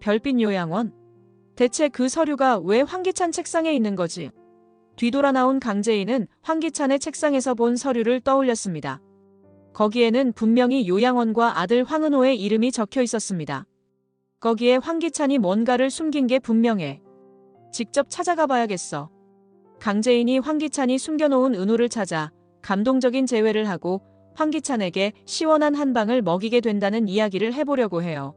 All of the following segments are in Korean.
별빛 요양원? 대체 그 서류가 왜 황기찬 책상에 있는 거지? 뒤돌아 나온 강재인은 황기찬의 책상에서 본 서류를 떠올렸습니다. 거기에는 분명히 요양원과 아들 황은호의 이름이 적혀 있었습니다. 거기에 황기찬이 뭔가를 숨긴 게 분명해. 직접 찾아가 봐야겠어. 강재인이 황기찬이 숨겨놓은 은호를 찾아 감동적인 재회를 하고 황기찬에게 시원한 한방을 먹이게 된다는 이야기를 해보려고 해요.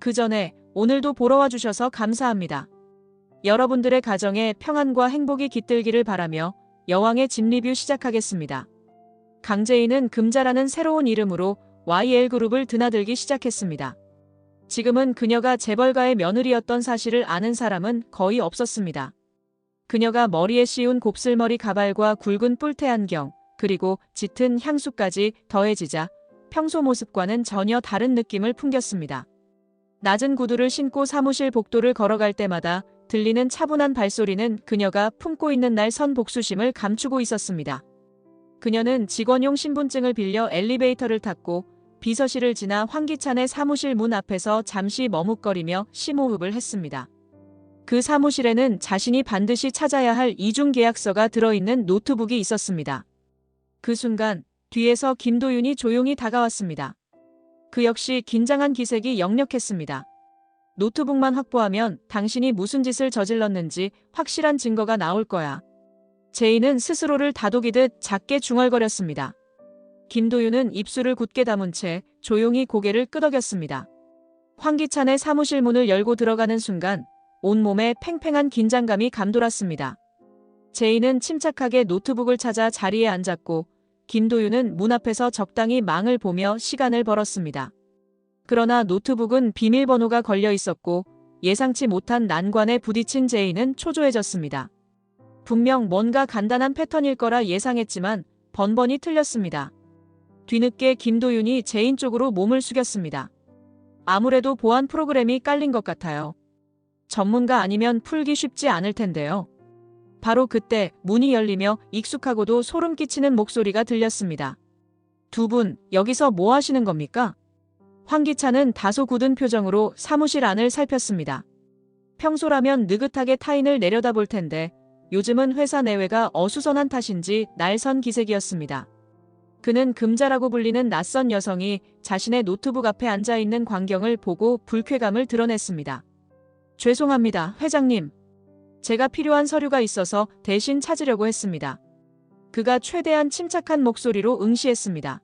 그 전에 오늘도 보러 와주셔서 감사합니다. 여러분들의 가정에 평안과 행복이 깃들기를 바라며 여왕의 집 리뷰 시작하겠습니다. 강재인은 금자라는 새로운 이름으로 YL그룹을 드나들기 시작했습니다. 지금은 그녀가 재벌가의 며느리였던 사실을 아는 사람은 거의 없었습니다. 그녀가 머리에 씌운 곱슬머리 가발과 굵은 뿔테 안경, 그리고 짙은 향수까지 더해지자 평소 모습과는 전혀 다른 느낌을 풍겼습니다. 낮은 구두를 신고 사무실 복도를 걸어갈 때마다 들리는 차분한 발소리는 그녀가 품고 있는 날 선 복수심을 감추고 있었습니다. 그녀는 직원용 신분증을 빌려 엘리베이터를 탔고 비서실을 지나 황기찬의 사무실 문 앞에서 잠시 머뭇거리며 심호흡을 했습니다. 그 사무실에는 자신이 반드시 찾아야 할 이중 계약서가 들어있는 노트북이 있었습니다. 그 순간 뒤에서 김도윤이 조용히 다가왔습니다. 그 역시 긴장한 기색이 역력했습니다. 노트북만 확보하면 당신이 무슨 짓을 저질렀는지 확실한 증거가 나올 거야. 제인은 스스로를 다독이듯 작게 중얼거렸습니다. 김도윤은 입술을 굳게 다문 채 조용히 고개를 끄덕였습니다. 황기찬의 사무실 문을 열고 들어가는 순간 온몸에 팽팽한 긴장감이 감돌았습니다. 제인은 침착하게 노트북을 찾아 자리에 앉았고 김도윤은 문 앞에서 적당히 망을 보며 시간을 벌었습니다. 그러나 노트북은 비밀번호가 걸려 있었고 예상치 못한 난관에 부딪힌 제인은 초조해졌습니다. 분명 뭔가 간단한 패턴일 거라 예상했지만 번번이 틀렸습니다. 뒤늦게 김도윤이 제인 쪽으로 몸을 숙였습니다. 아무래도 보안 프로그램이 깔린 것 같아요. 전문가 아니면 풀기 쉽지 않을 텐데요. 바로 그때 문이 열리며 익숙하고도 소름 끼치는 목소리가 들렸습니다. 두 분, 여기서 뭐 하시는 겁니까? 황기찬은 다소 굳은 표정으로 사무실 안을 살폈습니다. 평소라면 느긋하게 타인을 내려다볼 텐데 요즘은 회사 내외가 어수선한 탓인지 날선 기색이었습니다. 그는 금자라고 불리는 낯선 여성이 자신의 노트북 앞에 앉아있는 광경을 보고 불쾌감을 드러냈습니다. 죄송합니다, 회장님. 제가 필요한 서류가 있어서 대신 찾으려고 했습니다. 그가 최대한 침착한 목소리로 응시했습니다.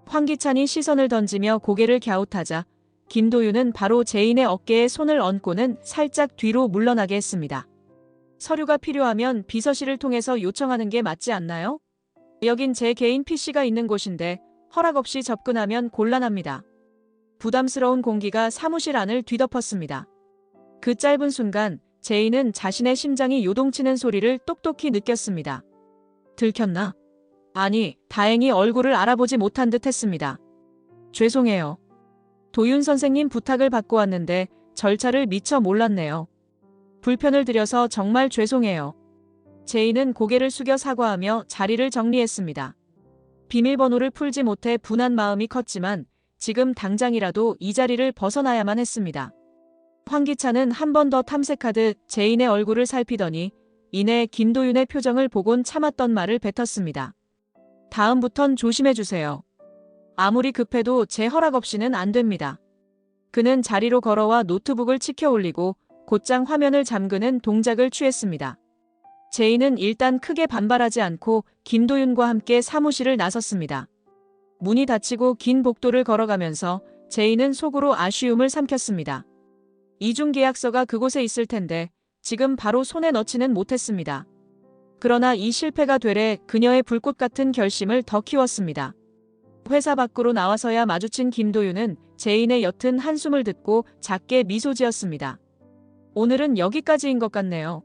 황기찬이 시선을 던지며 고개를 갸웃하자 김도윤은 바로 제인의 어깨에 손을 얹고는 살짝 뒤로 물러나게 했습니다. 서류가 필요하면 비서실을 통해서 요청하는 게 맞지 않나요? 여긴 제 개인 PC가 있는 곳인데 허락 없이 접근하면 곤란합니다. 부담스러운 공기가 사무실 안을 뒤덮었습니다. 그 짧은 순간 제인은 자신의 심장이 요동치는 소리를 똑똑히 느꼈습니다. 들켰나? 아니, 다행히 얼굴을 알아보지 못한 듯 했습니다. 죄송해요. 도윤 선생님 부탁을 받고 왔는데 절차를 미처 몰랐네요. 불편을 드려서 정말 죄송해요. 제인은 고개를 숙여 사과하며 자리를 정리했습니다. 비밀번호를 풀지 못해 분한 마음이 컸지만 지금 당장이라도 이 자리를 벗어나야만 했습니다. 황기찬은 한 번 더 탐색하듯 제인의 얼굴을 살피더니 이내 김도윤의 표정을 보곤 참았던 말을 뱉었습니다. 다음부턴 조심해주세요. 아무리 급해도 제 허락 없이는 안 됩니다. 그는 자리로 걸어와 노트북을 치켜 올리고 곧장 화면을 잠그는 동작을 취했습니다. 제인은 일단 크게 반발하지 않고 김도윤과 함께 사무실을 나섰습니다. 문이 닫히고 긴 복도를 걸어가면서 제인은 속으로 아쉬움을 삼켰습니다. 이중 계약서가 그곳에 있을 텐데 지금 바로 손에 넣지는 못했습니다. 그러나 이 실패가 되래 그녀의 불꽃 같은 결심을 더 키웠습니다. 회사 밖으로 나와서야 마주친 김도윤은 제인의 옅은 한숨을 듣고 작게 미소 지었습니다. 오늘은 여기까지인 것 같네요.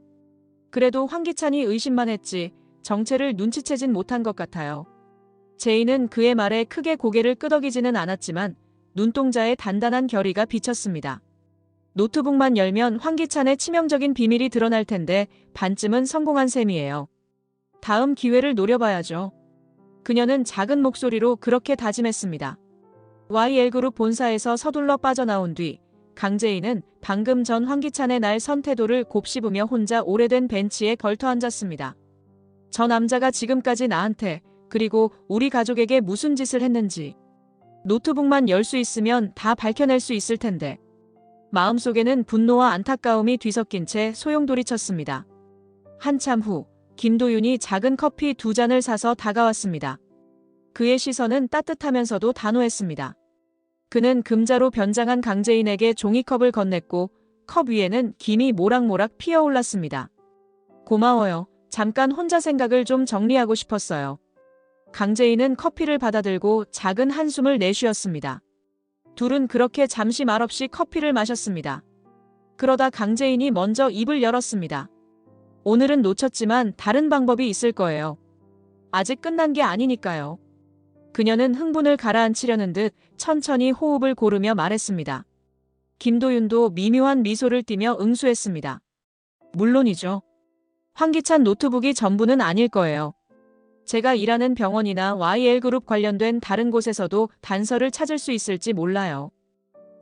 그래도 황기찬이 의심만 했지 정체를 눈치채진 못한 것 같아요. 제인은 그의 말에 크게 고개를 끄덕이지는 않았지만 눈동자에 단단한 결의가 비쳤습니다. 노트북만 열면 황기찬의 치명적인 비밀이 드러날 텐데 반쯤은 성공한 셈이에요. 다음 기회를 노려봐야죠. 그녀는 작은 목소리로 그렇게 다짐했습니다. YL그룹 본사에서 서둘러 빠져나온 뒤 강재인은 방금 전 황기찬의 날 선 태도를 곱씹으며 혼자 오래된 벤치에 걸터 앉았습니다. 저 남자가 지금까지 나한테, 그리고 우리 가족에게 무슨 짓을 했는지 노트북만 열 수 있으면 다 밝혀낼 수 있을 텐데. 마음속에는 분노와 안타까움이 뒤섞인 채 소용돌이쳤습니다. 한참 후 김도윤이 작은 커피 2잔을 사서 다가왔습니다. 그의 시선은 따뜻하면서도 단호했습니다. 그는 금자로 변장한 강재인에게 종이컵을 건넸고 컵 위에는 김이 모락모락 피어올랐습니다. 고마워요. 잠깐 혼자 생각을 좀 정리하고 싶었어요. 강재인은 커피를 받아들고 작은 한숨을 내쉬었습니다. 둘은 그렇게 잠시 말없이 커피를 마셨습니다. 그러다 강재인이 먼저 입을 열었습니다. 오늘은 놓쳤지만 다른 방법이 있을 거예요. 아직 끝난 게 아니니까요. 그녀는 흥분을 가라앉히려는 듯 천천히 호흡을 고르며 말했습니다. 김도윤도 미묘한 미소를 띠며 응수했습니다. 물론이죠. 황기찬 노트북이 전부는 아닐 거예요. 제가 일하는 병원이나 YL그룹 관련된 다른 곳에서도 단서를 찾을 수 있을지 몰라요.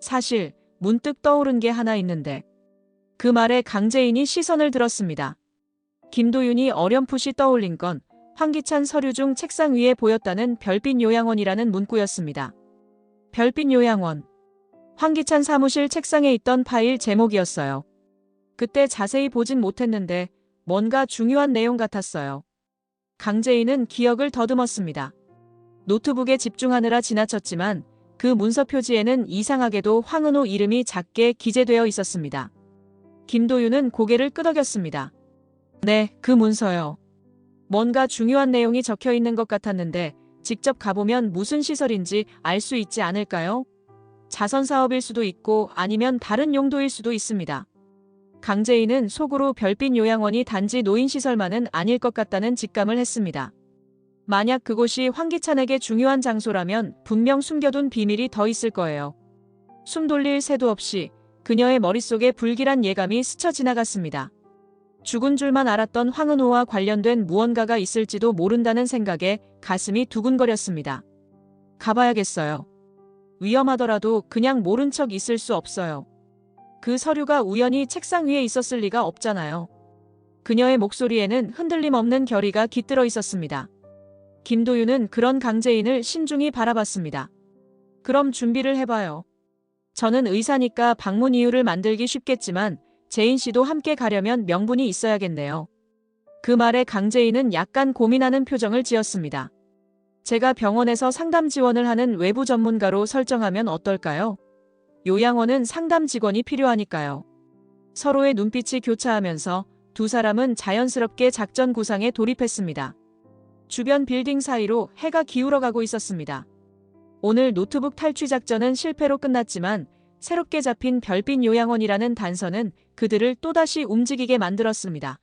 사실 문득 떠오른 게 하나 있는데. 그 말에 강재인이 시선을 들었습니다. 김도윤이 어렴풋이 떠올린 건 황기찬 서류 중 책상 위에 보였다는 별빛 요양원이라는 문구였습니다. 별빛 요양원. 황기찬 사무실 책상에 있던 파일 제목이었어요. 그때 자세히 보진 못했는데 뭔가 중요한 내용 같았어요. 강재인은 기억을 더듬었습니다. 노트북에 집중하느라 지나쳤지만 그 문서 표지에는 이상하게도 황은호 이름이 작게 기재되어 있었습니다. 김도윤은 고개를 끄덕였습니다. 네, 그 문서요. 뭔가 중요한 내용이 적혀 있는 것 같았는데 직접 가보면 무슨 시설인지 알 수 있지 않을까요? 자선 사업일 수도 있고 아니면 다른 용도일 수도 있습니다. 강재인은 속으로 별빛 요양원이 단지 노인시설만은 아닐 것 같다는 직감을 했습니다. 만약 그곳이 황기찬에게 중요한 장소라면 분명 숨겨둔 비밀이 더 있을 거예요. 숨 돌릴 새도 없이 그녀의 머릿속에 불길한 예감이 스쳐 지나갔습니다. 죽은 줄만 알았던 황은호와 관련된 무언가가 있을지도 모른다는 생각에 가슴이 두근거렸습니다. 가봐야겠어요. 위험하더라도 그냥 모른 척 있을 수 없어요. 그 서류가 우연히 책상 위에 있었을 리가 없잖아요. 그녀의 목소리에는 흔들림 없는 결의가 깃들어 있었습니다. 김도윤은 그런 강재인을 신중히 바라봤습니다. 그럼 준비를 해봐요. 저는 의사니까 방문 이유를 만들기 쉽겠지만 재인 씨도 함께 가려면 명분이 있어야겠네요. 그 말에 강재인은 약간 고민하는 표정을 지었습니다. 제가 병원에서 상담 지원을 하는 외부 전문가로 설정하면 어떨까요? 요양원은 상담 직원이 필요하니까요. 서로의 눈빛이 교차하면서 두 사람은 자연스럽게 작전 구상에 돌입했습니다. 주변 빌딩 사이로 해가 기울어가고 있었습니다. 오늘 노트북 탈취 작전은 실패로 끝났지만 새롭게 잡힌 별빛 요양원이라는 단서는 그들을 또다시 움직이게 만들었습니다.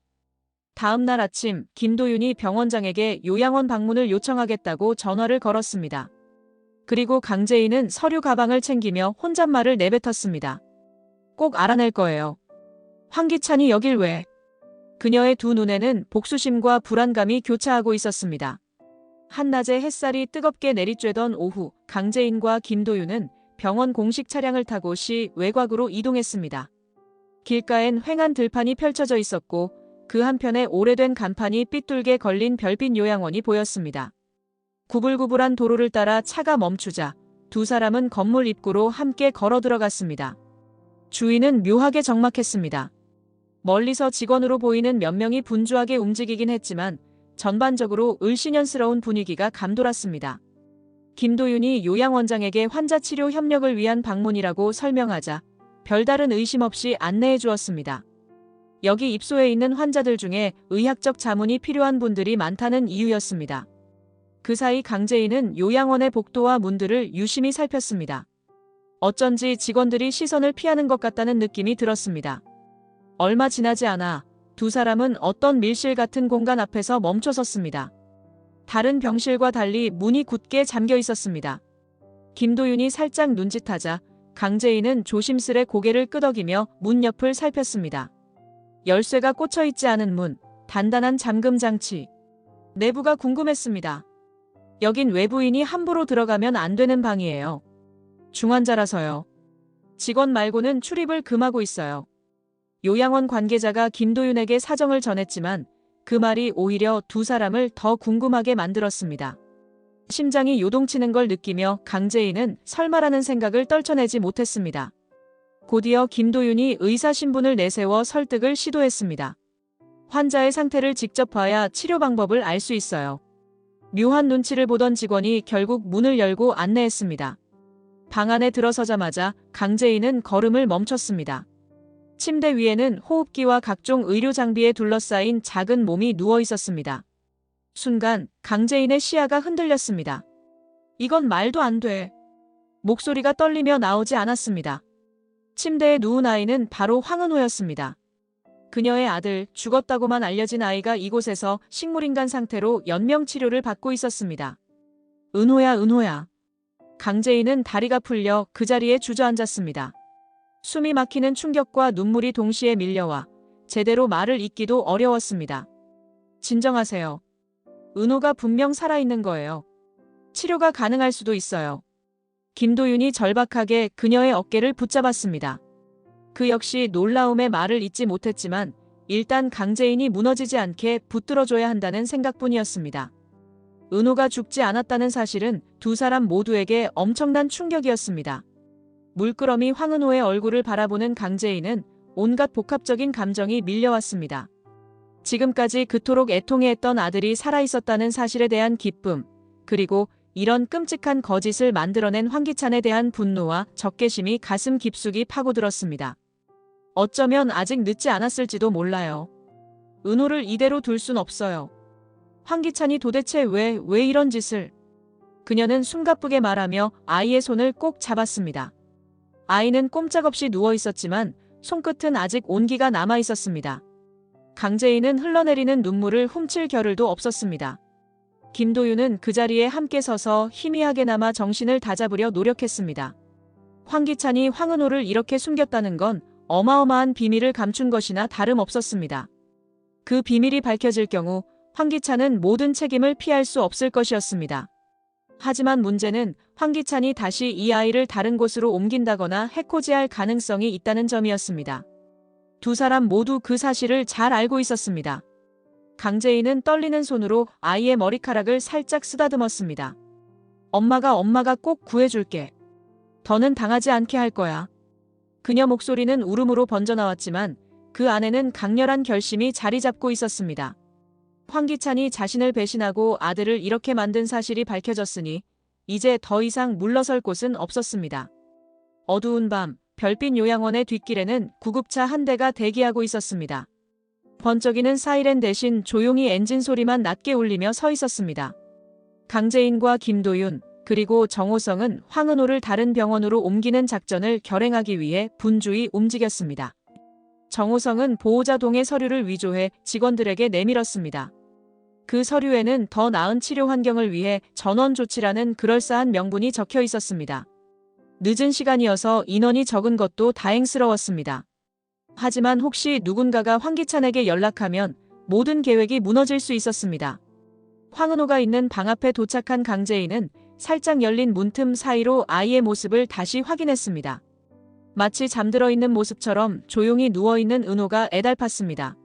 다음 날 아침 김도윤이 병원장에게 요양원 방문을 요청하겠다고 전화를 걸었습니다. 그리고 강재인은 서류 가방을 챙기며 혼잣말을 내뱉었습니다. 꼭 알아낼 거예요. 황기찬이 여길 왜? 그녀의 두 눈에는 복수심과 불안감이 교차하고 있었습니다. 한낮에 햇살이 뜨겁게 내리쬐던 오후, 강재인과 김도윤은 병원 공식 차량을 타고 시 외곽으로 이동했습니다. 길가엔 휑한 들판이 펼쳐져 있었고 그 한편에 오래된 간판이 삐뚤게 걸린 별빛 요양원이 보였습니다. 구불구불한 도로를 따라 차가 멈추자 두 사람은 건물 입구로 함께 걸어 들어갔습니다. 주위는 묘하게 적막했습니다. 멀리서 직원으로 보이는 몇 명이 분주하게 움직이긴 했지만 전반적으로 을씨년스러운 분위기가 감돌았습니다. 김도윤이 요양원장에게 환자 치료 협력을 위한 방문이라고 설명하자 별다른 의심 없이 안내해 주었습니다. 여기 입소해 있는 환자들 중에 의학적 자문이 필요한 분들이 많다는 이유였습니다. 그 사이 강재인은 요양원의 복도와 문들을 유심히 살폈습니다. 어쩐지 직원들이 시선을 피하는 것 같다는 느낌이 들었습니다. 얼마 지나지 않아 두 사람은 어떤 밀실 같은 공간 앞에서 멈춰 섰습니다. 다른 병실과 달리 문이 굳게 잠겨 있었습니다. 김도윤이 살짝 눈짓하자 강재인은 조심스레 고개를 끄덕이며 문 옆을 살폈습니다. 열쇠가 꽂혀 있지 않은 문, 단단한 잠금 장치. 내부가 궁금했습니다. 여긴 외부인이 함부로 들어가면 안 되는 방이에요. 중환자라서요. 직원 말고는 출입을 금하고 있어요. 요양원 관계자가 김도윤에게 사정을 전했지만 그 말이 오히려 두 사람을 더 궁금하게 만들었습니다. 심장이 요동치는 걸 느끼며 강재인은 설마라는 생각을 떨쳐내지 못했습니다. 곧이어 김도윤이 의사 신분을 내세워 설득을 시도했습니다. 환자의 상태를 직접 봐야 치료 방법을 알 수 있어요. 묘한 눈치를 보던 직원이 결국 문을 열고 안내했습니다. 방 안에 들어서자마자 강재인은 걸음을 멈췄습니다. 침대 위에는 호흡기와 각종 의료 장비에 둘러싸인 작은 몸이 누워 있었습니다. 순간 강재인의 시야가 흔들렸습니다. 이건 말도 안 돼. 목소리가 떨리며 나오지 않았습니다. 침대에 누운 아이는 바로 황은호였습니다. 그녀의 아들, 죽었다고만 알려진 아이가 이곳에서 식물인간 상태로 연명 치료를 받고 있었습니다. 은호야, 은호야. 강재인은 다리가 풀려 그 자리에 주저앉았습니다. 숨이 막히는 충격과 눈물이 동시에 밀려와 제대로 말을 잇기도 어려웠습니다. 진정하세요. 은호가 분명 살아있는 거예요. 치료가 가능할 수도 있어요. 김도윤이 절박하게 그녀의 어깨를 붙잡았습니다. 그 역시 놀라움에 말을 잇지 못했지만 일단 강재인이 무너지지 않게 붙들어줘야 한다는 생각뿐이었습니다. 은호가 죽지 않았다는 사실은 두 사람 모두에게 엄청난 충격이었습니다. 물끄러미 황은호의 얼굴을 바라보는 강재인은 온갖 복합적인 감정이 밀려왔습니다. 지금까지 그토록 애통해했던 아들이 살아있었다는 사실에 대한 기쁨, 그리고 이런 끔찍한 거짓을 만들어낸 황기찬에 대한 분노와 적개심이 가슴 깊숙이 파고들었습니다. 어쩌면 아직 늦지 않았을지도 몰라요. 은호를 이대로 둘 순 없어요. 황기찬이 도대체 왜 이런 짓을? 그녀는 숨가쁘게 말하며 아이의 손을 꼭 잡았습니다. 아이는 꼼짝없이 누워 있었지만 손끝은 아직 온기가 남아 있었습니다. 강재인은 흘러내리는 눈물을 훔칠 겨를도 없었습니다. 김도윤은 그 자리에 함께 서서 희미하게나마 정신을 다잡으려 노력했습니다. 황기찬이 황은호를 이렇게 숨겼다는 건 어마어마한 비밀을 감춘 것이나 다름없었습니다. 그 비밀이 밝혀질 경우 황기찬은 모든 책임을 피할 수 없을 것이었습니다. 하지만 문제는 황기찬이 다시 이 아이를 다른 곳으로 옮긴다거나 해코지할 가능성이 있다는 점이었습니다. 두 사람 모두 그 사실을 잘 알고 있었습니다. 강재인은 떨리는 손으로 아이의 머리카락을 살짝 쓰다듬었습니다. 엄마가 꼭 구해줄게. 더는 당하지 않게 할 거야. 그녀 목소리는 울음으로 번져나왔지만 그 안에는 강렬한 결심이 자리 잡고 있었습니다. 황기찬이 자신을 배신하고 아들을 이렇게 만든 사실이 밝혀졌으니 이제 더 이상 물러설 곳은 없었습니다. 어두운 밤, 별빛 요양원의 뒷길에는 구급차 한 대가 대기하고 있었습니다. 번쩍이는 사이렌 대신 조용히 엔진 소리만 낮게 울리며 서 있었습니다. 강재인과 김도윤, 그리고 정호성은 황은호를 다른 병원으로 옮기는 작전을 결행하기 위해 분주히 움직였습니다. 정호성은 보호자 동의 서류를 위조해 직원들에게 내밀었습니다. 그 서류에는 더 나은 치료 환경을 위해 전원 조치라는 그럴싸한 명분이 적혀 있었습니다. 늦은 시간이어서 인원이 적은 것도 다행스러웠습니다. 하지만 혹시 누군가가 황기찬에게 연락하면 모든 계획이 무너질 수 있었습니다. 황은호가 있는 방 앞에 도착한 강재인은 살짝 열린 문틈 사이로 아이의 모습을 다시 확인했습니다. 마치 잠들어 있는 모습처럼 조용히 누워있는 은호가 애달팠습니다.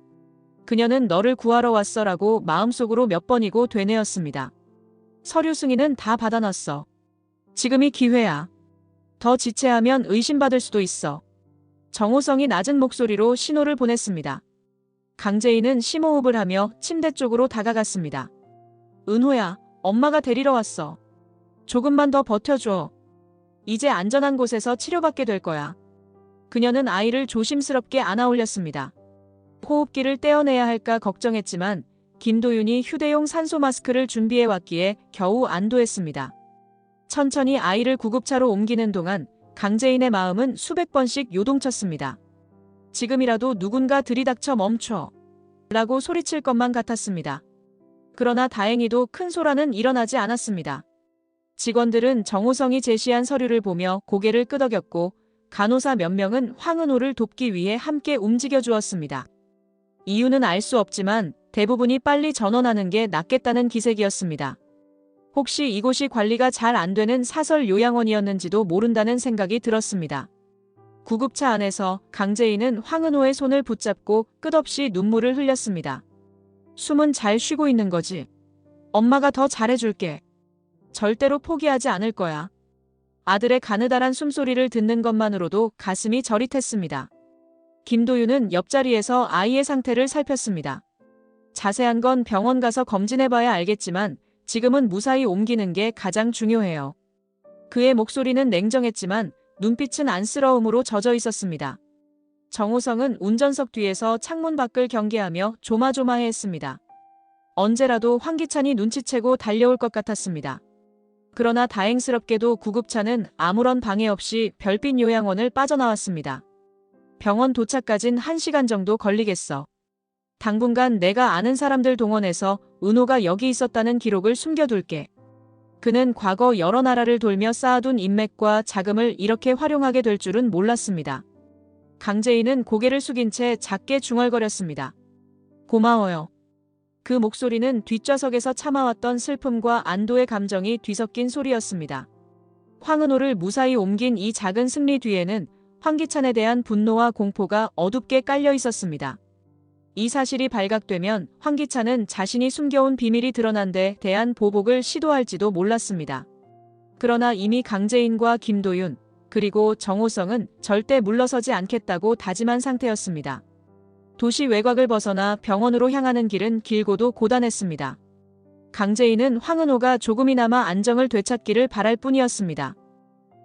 그녀는 너를 구하러 왔어라고 마음속으로 몇 번이고 되뇌었습니다. 서류 승인은 다 받아놨어. 지금이 기회야. 더 지체하면 의심받을 수도 있어. 정호성이 낮은 목소리로 신호를 보냈습니다. 강재인은 심호흡을 하며 침대 쪽으로 다가갔습니다. 은호야, 엄마가 데리러 왔어. 조금만 더 버텨줘. 이제 안전한 곳에서 치료받게 될 거야. 그녀는 아이를 조심스럽게 안아 올렸습니다. 호흡기를 떼어내야 할까 걱정했지만 김도윤이 휴대용 산소 마스크를 준비해 왔기에 겨우 안도했습니다. 천천히 아이를 구급차로 옮기는 동안 강재인의 마음은 수백 번씩 요동쳤습니다. 지금이라도 누군가 들이닥쳐 멈춰 라고 소리칠 것만 같았습니다. 그러나 다행히도 큰 소란은 일어나지 않았습니다. 직원들은 정호성이 제시한 서류를 보며 고개를 끄덕였고 간호사 몇 명은 황은호를 돕기 위해 함께 움직여 주었습니다. 이유는 알 수 없지만 대부분이 빨리 전원하는 게 낫겠다는 기색이었습니다. 혹시 이곳이 관리가 잘 안 되는 사설 요양원이었는지도 모른다는 생각이 들었습니다. 구급차 안에서 강재인은 황은호의 손을 붙잡고 끝없이 눈물을 흘렸습니다. 숨은 잘 쉬고 있는 거지. 엄마가 더 잘해줄게. 절대로 포기하지 않을 거야. 아들의 가느다란 숨소리를 듣는 것만으로도 가슴이 저릿했습니다. 김도윤은 옆자리에서 아이의 상태를 살폈습니다. 자세한 건 병원 가서 검진해봐야 알겠지만 지금은 무사히 옮기는 게 가장 중요해요. 그의 목소리는 냉정했지만 눈빛은 안쓰러움으로 젖어 있었습니다. 정호성은 운전석 뒤에서 창문 밖을 경계하며 조마조마해했습니다. 언제라도 황기찬이 눈치채고 달려올 것 같았습니다. 그러나 다행스럽게도 구급차는 아무런 방해 없이 별빛 요양원을 빠져나왔습니다. 병원 도착까진 1시간 정도 걸리겠어. 당분간 내가 아는 사람들 동원해서 은호가 여기 있었다는 기록을 숨겨둘게. 그는 과거 여러 나라를 돌며 쌓아둔 인맥과 자금을 이렇게 활용하게 될 줄은 몰랐습니다. 강재인은 고개를 숙인 채 작게 중얼거렸습니다. 고마워요. 그 목소리는 뒷좌석에서 참아왔던 슬픔과 안도의 감정이 뒤섞인 소리였습니다. 황은호를 무사히 옮긴 이 작은 승리 뒤에는 황기찬에 대한 분노와 공포가 어둡게 깔려 있었습니다. 이 사실이 발각되면 황기찬은 자신이 숨겨온 비밀이 드러난 데 대한 보복을 시도할지도 몰랐습니다. 그러나 이미 강재인과 김도윤, 그리고 정호성은 절대 물러서지 않겠다고 다짐한 상태였습니다. 도시 외곽을 벗어나 병원으로 향하는 길은 길고도 고단했습니다. 강재인은 황은호가 조금이나마 안정을 되찾기를 바랄 뿐이었습니다.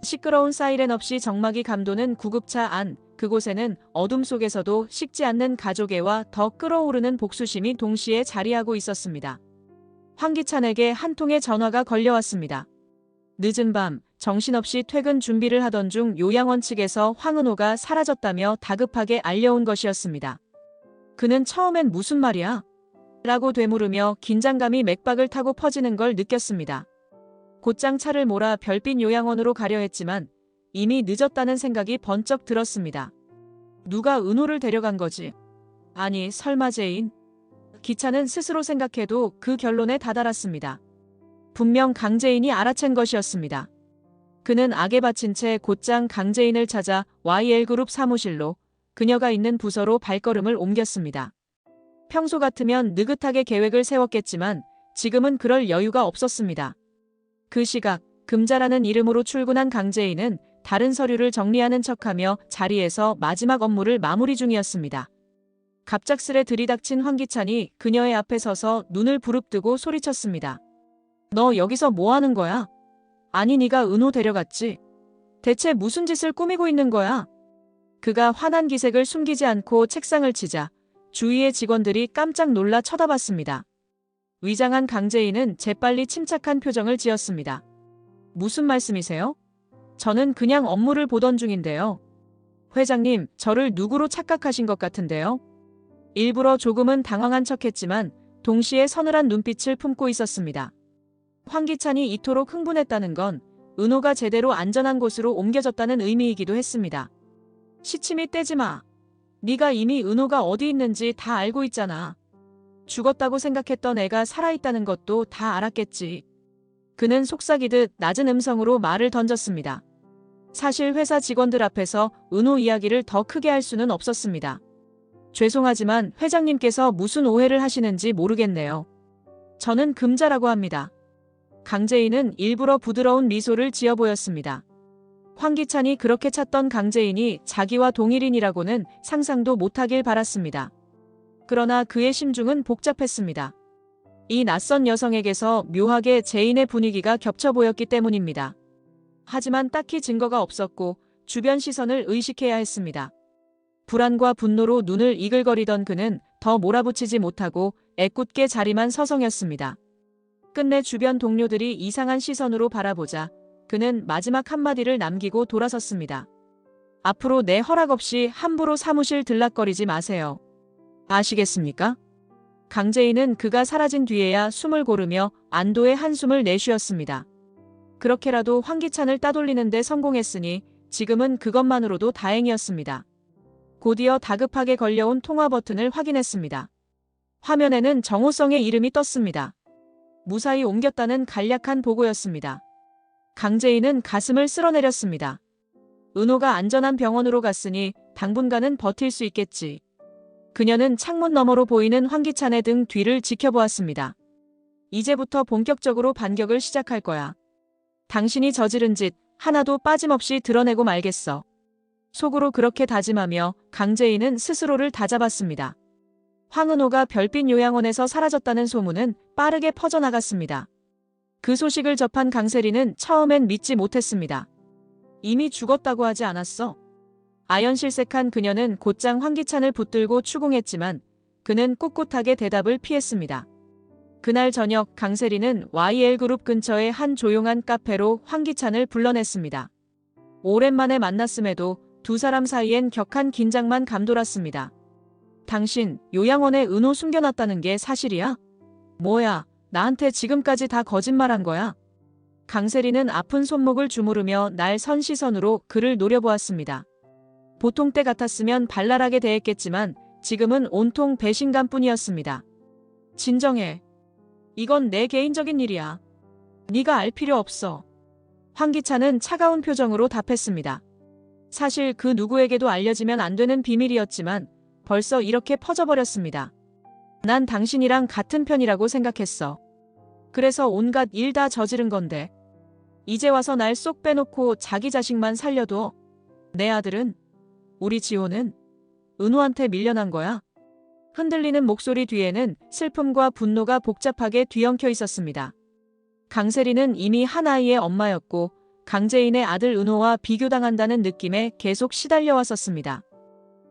시끄러운 사이렌 없이 적막이 감도는 구급차 안, 그곳에는 어둠 속에서도 식지 않는 가족애와 더 끓어오르는 복수심이 동시에 자리하고 있었습니다. 황기찬에게 한 통의 전화가 걸려왔습니다. 늦은 밤, 정신없이 퇴근 준비를 하던 중 요양원 측에서 황은호가 사라졌다며 다급하게 알려온 것이었습니다. 그는 처음엔 무슨 말이야? 라고 되물으며 긴장감이 맥박을 타고 퍼지는 걸 느꼈습니다. 곧장 차를 몰아 별빛 요양원으로 가려 했지만 이미 늦었다는 생각이 번쩍 들었습니다. 누가 은호를 데려간 거지? 아니, 설마 제인? 기차는 스스로 생각해도 그 결론에 다다랐습니다. 분명 강재인이 알아챈 것이었습니다. 그는 악에 바친 채 곧장 강재인을 찾아 YL그룹 사무실로, 그녀가 있는 부서로 발걸음을 옮겼습니다. 평소 같으면 느긋하게 계획을 세웠겠지만 지금은 그럴 여유가 없었습니다. 그 시각, 금자라는 이름으로 출근한 강재인은 다른 서류를 정리하는 척하며 자리에서 마지막 업무를 마무리 중이었습니다. 갑작스레 들이닥친 황기찬이 그녀의 앞에 서서 눈을 부릅뜨고 소리쳤습니다. 너 여기서 뭐 하는 거야? 아니, 네가 은호 데려갔지? 대체 무슨 짓을 꾸미고 있는 거야? 그가 화난 기색을 숨기지 않고 책상을 치자 주위의 직원들이 깜짝 놀라 쳐다봤습니다. 위장한 강재인은 재빨리 침착한 표정을 지었습니다. 무슨 말씀이세요? 저는 그냥 업무를 보던 중인데요. 회장님, 저를 누구로 착각하신 것 같은데요? 일부러 조금은 당황한 척했지만 동시에 서늘한 눈빛을 품고 있었습니다. 황기찬이 이토록 흥분했다는 건 은호가 제대로 안전한 곳으로 옮겨졌다는 의미이기도 했습니다. 시침이 떼지 마. 네가 이미 은호가 어디 있는지 다 알고 있잖아. 죽었다고 생각했던 애가 살아있다는 것도 다 알았겠지. 그는 속삭이듯 낮은 음성으로 말을 던졌습니다. 사실 회사 직원들 앞에서 은호 이야기를 더 크게 할 수는 없었습니다. 죄송하지만 회장님께서 무슨 오해를 하시는지 모르겠네요. 저는 금자라고 합니다. 강재인은 일부러 부드러운 미소를 지어 보였습니다. 황기찬이 그렇게 찾던 강재인이 자기와 동일인이라고는 상상도 못하길 바랐습니다. 그러나 그의 심중은 복잡했습니다. 이 낯선 여성에게서 묘하게 재인의 분위기가 겹쳐 보였기 때문입니다. 하지만 딱히 증거가 없었고 주변 시선을 의식해야 했습니다. 불안과 분노로 눈을 이글거리던 그는 더 몰아붙이지 못하고 애꿎게 자리만 서성였습니다. 끝내 주변 동료들이 이상한 시선으로 바라보자 그는 마지막 한마디를 남기고 돌아섰습니다. 앞으로 내 허락 없이 함부로 사무실 들락거리지 마세요. 아시겠습니까? 강재인은 그가 사라진 뒤에야 숨을 고르며 안도의 한숨을 내쉬었습니다. 그렇게라도 황기찬을 따돌리는 데 성공했으니 지금은 그것만으로도 다행이었습니다. 곧이어 다급하게 걸려온 통화 버튼을 확인했습니다. 화면에는 정호성의 이름이 떴습니다. 무사히 옮겼다는 간략한 보고였습니다. 강재인은 가슴을 쓸어내렸습니다. 은호가 안전한 병원으로 갔으니 당분간은 버틸 수 있겠지. 그녀는 창문 너머로 보이는 황기찬의 등 뒤를 지켜보았습니다. 이제부터 본격적으로 반격을 시작할 거야. 당신이 저지른 짓 하나도 빠짐없이 드러내고 말겠어. 속으로 그렇게 다짐하며 강재인은 스스로를 다잡았습니다. 황은호가 별빛 요양원에서 사라졌다는 소문은 빠르게 퍼져나갔습니다. 그 소식을 접한 강세리는 처음엔 믿지 못했습니다. 이미 죽었다고 하지 않았어? 아연실색한 그녀는 곧장 황기찬을 붙들고 추궁했지만 그는 꿋꿋하게 대답을 피했습니다. 그날 저녁 강세리는 YL그룹 근처의 한 조용한 카페로 황기찬을 불러냈습니다. 오랜만에 만났음에도 두 사람 사이엔 격한 긴장만 감돌았습니다. 당신 요양원에 은호 숨겨놨다는 게 사실이야? 뭐야, 나한테 지금까지 다 거짓말한 거야? 강세리는 아픈 손목을 주무르며 날 선 시선으로 그를 노려보았습니다. 보통 때 같았으면 발랄하게 대했겠지만 지금은 온통 배신감뿐이었습니다. 진정해. 이건 내 개인적인 일이야. 네가 알 필요 없어. 황기찬은 차가운 표정으로 답했습니다. 사실 그 누구에게도 알려지면 안 되는 비밀이었지만 벌써 이렇게 퍼져버렸습니다. 난 당신이랑 같은 편이라고 생각했어. 그래서 온갖 일 다 저지른 건데. 이제 와서 날 쏙 빼놓고 자기 자식만 살려둬. 내 아들은, 우리 지호는 은호한테 밀려난 거야. 흔들리는 목소리 뒤에는 슬픔과 분노가 복잡하게 뒤엉켜 있었습니다. 강세리는 이미 한 아이의 엄마였고 강재인의 아들 은호와 비교당한다는 느낌에 계속 시달려왔었습니다.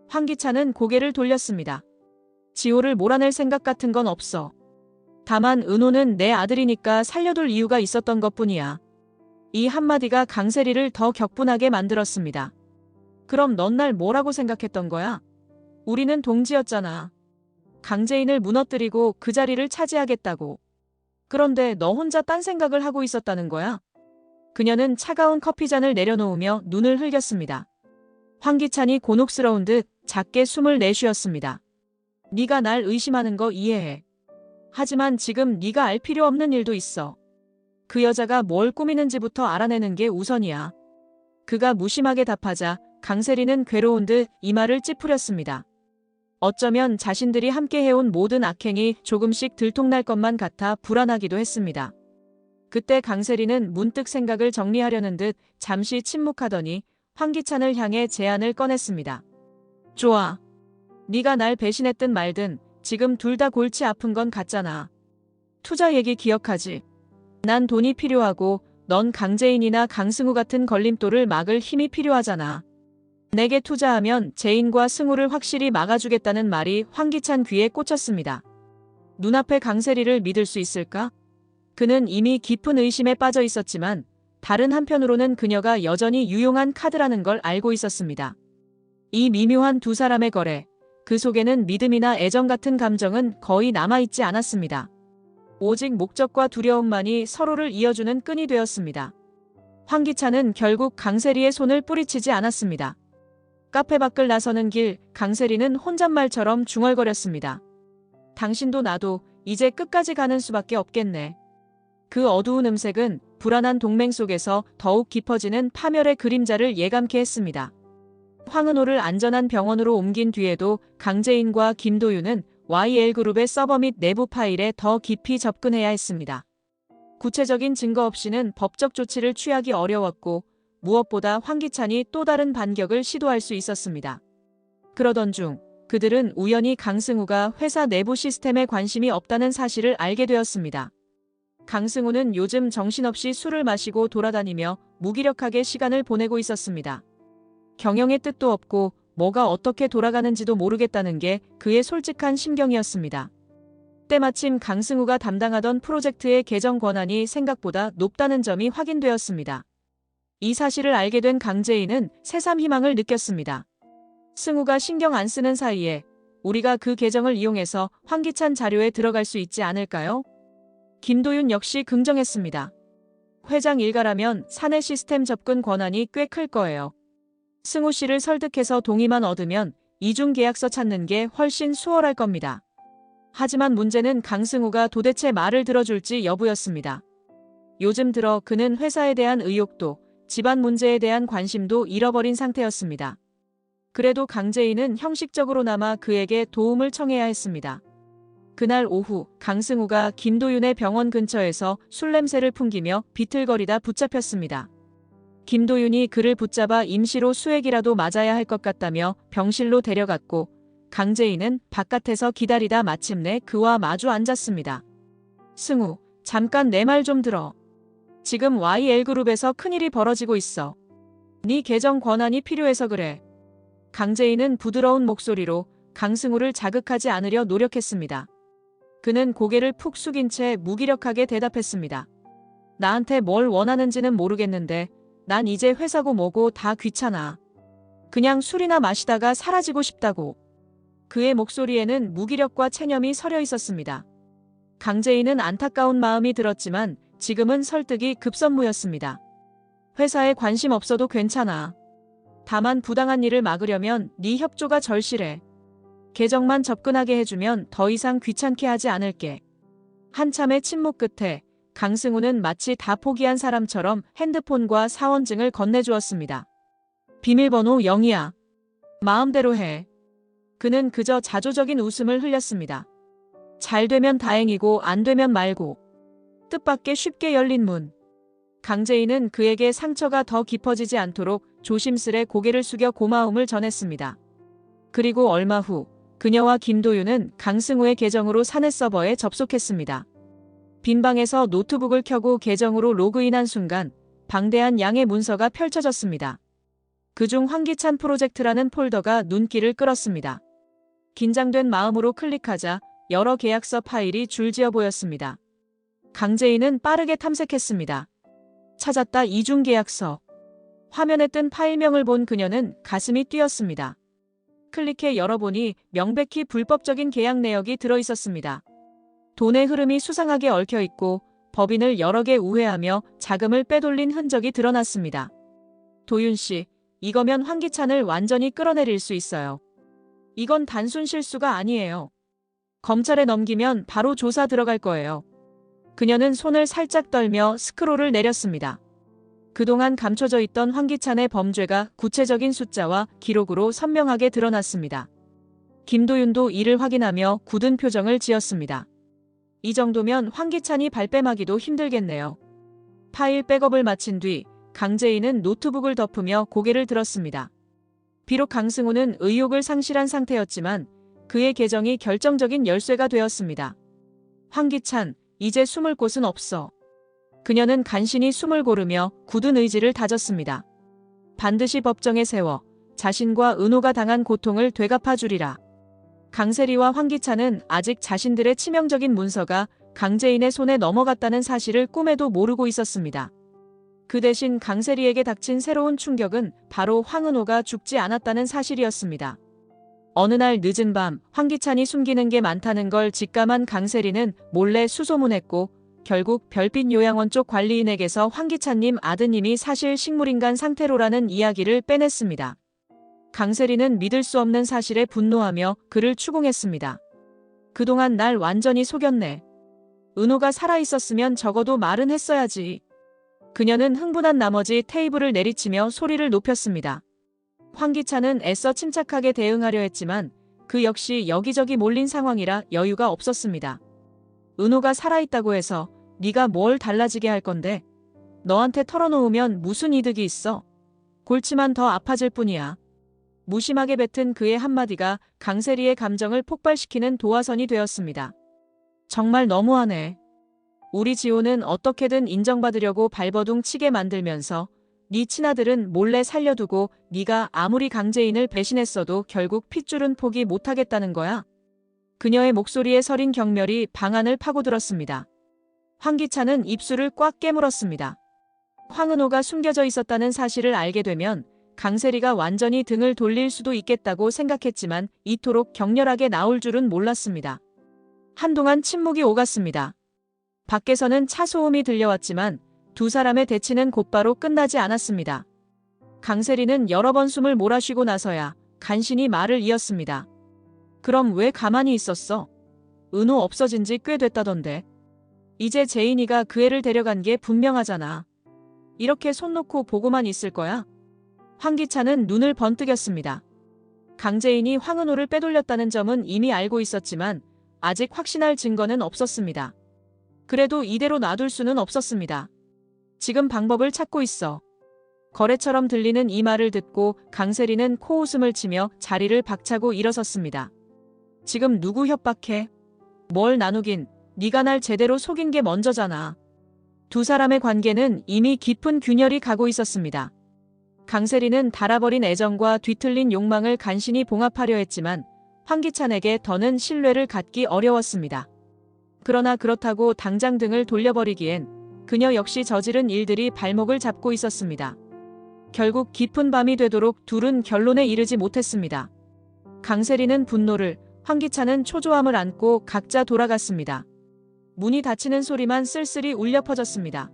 황기찬은 고개를 돌렸습니다. 지호를 몰아낼 생각 같은 건 없어. 다만 은호는 내 아들이니까 살려둘 이유가 있었던 것뿐이야. 이 한마디가 강세리를 더 격분하게 만들었습니다. 그럼 넌 날 뭐라고 생각했던 거야? 우리는 동지였잖아. 강재인을 무너뜨리고 그 자리를 차지하겠다고. 그런데 너 혼자 딴 생각을 하고 있었다는 거야? 그녀는 차가운 커피잔을 내려놓으며 눈을 흘겼습니다. 황기찬이 곤혹스러운 듯 작게 숨을 내쉬었습니다. 네가 날 의심하는 거 이해해. 하지만 지금 네가 알 필요 없는 일도 있어. 그 여자가 뭘 꾸미는지부터 알아내는 게 우선이야. 그가 무심하게 답하자 강세리는 괴로운 듯 이마를 찌푸렸습니다. 어쩌면 자신들이 함께 해온 모든 악행이 조금씩 들통날 것만 같아 불안하기도 했습니다. 그때 강세리는 문득 생각을 정리하려는 듯 잠시 침묵하더니 황기찬을 향해 제안을 꺼냈습니다. 좋아. 네가 날 배신했든 말든 지금 둘 다 골치 아픈 건 같잖아. 투자 얘기 기억하지? 난 돈이 필요하고 넌 강재인이나 강승우 같은 걸림돌을 막을 힘이 필요하잖아. 내게 투자하면 재인과 승우를 확실히 막아주겠다는 말이 황기찬 귀에 꽂혔습니다. 눈앞의 강세리를 믿을 수 있을까? 그는 이미 깊은 의심에 빠져 있었지만 다른 한편으로는 그녀가 여전히 유용한 카드라는 걸 알고 있었습니다. 이 미묘한 두 사람의 거래, 그 속에는 믿음이나 애정 같은 감정은 거의 남아있지 않았습니다. 오직 목적과 두려움만이 서로를 이어주는 끈이 되었습니다. 황기찬은 결국 강세리의 손을 뿌리치지 않았습니다. 카페 밖을 나서는 길, 강세리는 혼잣말처럼 중얼거렸습니다. 당신도 나도 이제 끝까지 가는 수밖에 없겠네. 그 어두운 음색은 불안한 동맹 속에서 더욱 깊어지는 파멸의 그림자를 예감케 했습니다. 황은호를 안전한 병원으로 옮긴 뒤에도 강재인과 김도윤은 YL그룹의 서버 및 내부 파일에 더 깊이 접근해야 했습니다. 구체적인 증거 없이는 법적 조치를 취하기 어려웠고 무엇보다 황기찬이 또 다른 반격을 시도할 수 있었습니다. 그러던 중 그들은 우연히 강승우가 회사 내부 시스템에 관심이 없다는 사실을 알게 되었습니다. 강승우는 요즘 정신없이 술을 마시고 돌아다니며 무기력하게 시간을 보내고 있었습니다. 경영의 뜻도 없고 뭐가 어떻게 돌아가는지도 모르겠다는 게 그의 솔직한 심경이었습니다. 때마침 강승우가 담당하던 프로젝트의 개정 권한이 생각보다 높다는 점이 확인되었습니다. 이 사실을 알게 된 강재인은 새삼 희망을 느꼈습니다. 승우가 신경 안 쓰는 사이에 우리가 그 계정을 이용해서 황기찬 자료에 들어갈 수 있지 않을까요? 김도윤 역시 긍정했습니다. 회장 일가라면 사내 시스템 접근 권한이 꽤 클 거예요. 승우 씨를 설득해서 동의만 얻으면 이중 계약서 찾는 게 훨씬 수월할 겁니다. 하지만 문제는 강승우가 도대체 말을 들어줄지 여부였습니다. 요즘 들어 그는 회사에 대한 의욕도 집안 문제에 대한 관심도 잃어버린 상태였습니다. 그래도 강재인은 형식적으로나마 그에게 도움을 청해야 했습니다. 그날 오후 강승우가 김도윤의 병원 근처에서 술 냄새를 풍기며 비틀거리다 붙잡혔습니다. 김도윤이 그를 붙잡아 임시로 수액이라도 맞아야 할 것 같다며 병실로 데려갔고 강재인은 바깥에서 기다리다 마침내 그와 마주 앉았습니다. 승우, 잠깐 내 말 좀 들어. 지금 YL그룹에서 큰일이 벌어지고 있어. 네 계정 권한이 필요해서 그래. 강재인은 부드러운 목소리로 강승우를 자극하지 않으려 노력했습니다. 그는 고개를 푹 숙인 채 무기력하게 대답했습니다. 나한테 뭘 원하는지는 모르겠는데 난 이제 회사고 뭐고 다 귀찮아. 그냥 술이나 마시다가 사라지고 싶다고. 그의 목소리에는 무기력과 체념이 서려 있었습니다. 강재인은 안타까운 마음이 들었지만 지금은 설득이 급선무였습니다. 회사에 관심 없어도 괜찮아. 다만 부당한 일을 막으려면 네 협조가 절실해. 계정만 접근하게 해주면 더 이상 귀찮게 하지 않을게. 한참의 침묵 끝에 강승우는 마치 다 포기한 사람처럼 핸드폰과 사원증을 건네주었습니다. 비밀번호 0이야. 마음대로 해. 그는 그저 자조적인 웃음을 흘렸습니다. 잘 되면 다행이고 안 되면 말고. 뜻밖의 쉽게 열린 문. 강재인은 그에게 상처가 더 깊어지지 않도록 조심스레 고개를 숙여 고마움을 전했습니다. 그리고 얼마 후 그녀와 김도윤은 강승우의 계정으로 사내 서버에 접속했습니다. 빈 방에서 노트북을 켜고 계정으로 로그인한 순간 방대한 양의 문서가 펼쳐졌습니다. 그중 황기찬 프로젝트라는 폴더가 눈길을 끌었습니다. 긴장된 마음으로 클릭하자 여러 계약서 파일이 줄지어 보였습니다. 강재인은 빠르게 탐색했습니다. 찾았다. 이중 계약서. 화면에 뜬 파일명을 본 그녀는 가슴이 뛰었습니다. 클릭해 열어보니 명백히 불법적인 계약 내역이 들어있었습니다. 돈의 흐름이 수상하게 얽혀있고 법인을 여러 개 우회하며 자금을 빼돌린 흔적이 드러났습니다. 도윤씨, 이거면 황기찬을 완전히 끌어내릴 수 있어요. 이건 단순 실수가 아니에요. 검찰에 넘기면 바로 조사 들어갈 거예요. 그녀는 손을 살짝 떨며 스크롤을 내렸습니다. 그동안 감춰져 있던 황기찬의 범죄가 구체적인 숫자와 기록으로 선명하게 드러났습니다. 김도윤도 이를 확인하며 굳은 표정을 지었습니다. 이 정도면 황기찬이 발뺌하기도 힘들겠네요. 파일 백업을 마친 뒤 강재인은 노트북을 덮으며 고개를 들었습니다. 비록 강승우는 의욕을 상실한 상태였지만 그의 계정이 결정적인 열쇠가 되었습니다. 황기찬, 이제 숨을 곳은 없어. 그녀는 간신히 숨을 고르며 굳은 의지를 다졌습니다. 반드시 법정에 세워 자신과 은호가 당한 고통을 되갚아 주리라. 강세리와 황기찬은 아직 자신들의 치명적인 문서가 강재인의 손에 넘어갔다는 사실을 꿈에도 모르고 있었습니다. 그 대신 강세리에게 닥친 새로운 충격은 바로 황은호가 죽지 않았다는 사실이었습니다. 어느 날 늦은 밤 황기찬이 숨기는 게 많다는 걸 직감한 강세리는 몰래 수소문했고 결국 별빛 요양원 쪽 관리인에게서 황기찬님 아드님이 사실 식물인간 상태로라는 이야기를 빼냈습니다. 강세리는 믿을 수 없는 사실에 분노하며 그를 추궁했습니다. 그동안 날 완전히 속였네. 은호가 살아있었으면 적어도 말은 했어야지. 그녀는 흥분한 나머지 테이블을 내리치며 소리를 높였습니다. 황기찬은 애써 침착하게 대응하려 했지만 그 역시 여기저기 몰린 상황이라 여유가 없었습니다. 은호가 살아있다고 해서 네가 뭘 달라지게 할 건데? 너한테 털어놓으면 무슨 이득이 있어? 골치만 더 아파질 뿐이야. 무심하게 뱉은 그의 한마디가 강세리의 감정을 폭발시키는 도화선이 되었습니다. 정말 너무하네. 우리 지호는 어떻게든 인정받으려고 발버둥 치게 만들면서 네 친아들은 몰래 살려두고 네가 아무리 강재인을 배신했어도 결국 핏줄은 포기 못하겠다는 거야? 그녀의 목소리에 서린 경멸이 방 안을 파고들었습니다. 황기찬은 입술을 꽉 깨물었습니다. 황은호가 숨겨져 있었다는 사실을 알게 되면 강세리가 완전히 등을 돌릴 수도 있겠다고 생각했지만 이토록 격렬하게 나올 줄은 몰랐습니다. 한동안 침묵이 오갔습니다. 밖에서는 차 소음이 들려왔지만 두 사람의 대치는 곧바로 끝나지 않았습니다. 강세리는 여러 번 숨을 몰아쉬고 나서야 간신히 말을 이었습니다. 그럼 왜 가만히 있었어? 은호 없어진 지 꽤 됐다던데. 이제 재인이가 그 애를 데려간 게 분명하잖아. 이렇게 손 놓고 보고만 있을 거야? 황기찬은 눈을 번뜩였습니다. 강재인이 황은호를 빼돌렸다는 점은 이미 알고 있었지만 아직 확신할 증거는 없었습니다. 그래도 이대로 놔둘 수는 없었습니다. 지금 방법을 찾고 있어. 거래처럼 들리는 이 말을 듣고 강세리는 코웃음을 치며 자리를 박차고 일어섰습니다. 지금 누구 협박해? 뭘 나누긴, 네가 날 제대로 속인 게 먼저잖아. 두 사람의 관계는 이미 깊은 균열이 가고 있었습니다. 강세리는 닳아버린 애정과 뒤틀린 욕망을 간신히 봉합하려 했지만 황기찬에게 더는 신뢰를 갖기 어려웠습니다. 그러나 그렇다고 당장 등을 돌려버리기엔 그녀 역시 저지른 일들이 발목을 잡고 있었습니다. 결국 깊은 밤이 되도록 둘은 결론에 이르지 못했습니다. 강세리는 분노를, 황기찬은 초조함을 안고 각자 돌아갔습니다. 문이 닫히는 소리만 쓸쓸히 울려 퍼졌습니다.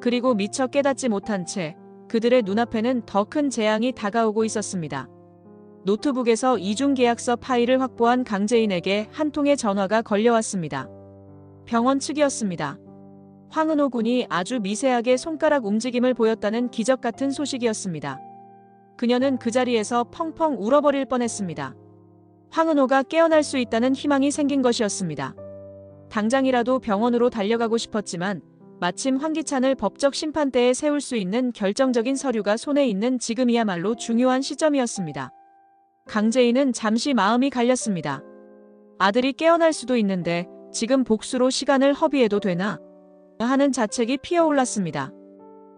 그리고 미처 깨닫지 못한 채 그들의 눈앞에는 더 큰 재앙이 다가오고 있었습니다. 노트북에서 이중 계약서 파일을 확보한 강재인에게 한 통의 전화가 걸려왔습니다. 병원 측이었습니다. 황은호 군이 아주 미세하게 손가락 움직임을 보였다는 기적 같은 소식이었습니다. 그녀는 그 자리에서 펑펑 울어버릴 뻔했습니다. 황은호가 깨어날 수 있다는 희망이 생긴 것이었습니다. 당장이라도 병원으로 달려가고 싶었지만 마침 황기찬을 법적 심판대에 세울 수 있는 결정적인 서류가 손에 있는 지금이야말로 중요한 시점이었습니다. 강재인은 잠시 마음이 갈렸습니다. 아들이 깨어날 수도 있는데 지금 복수로 시간을 허비해도 되나? 하는 자책이 피어올랐습니다.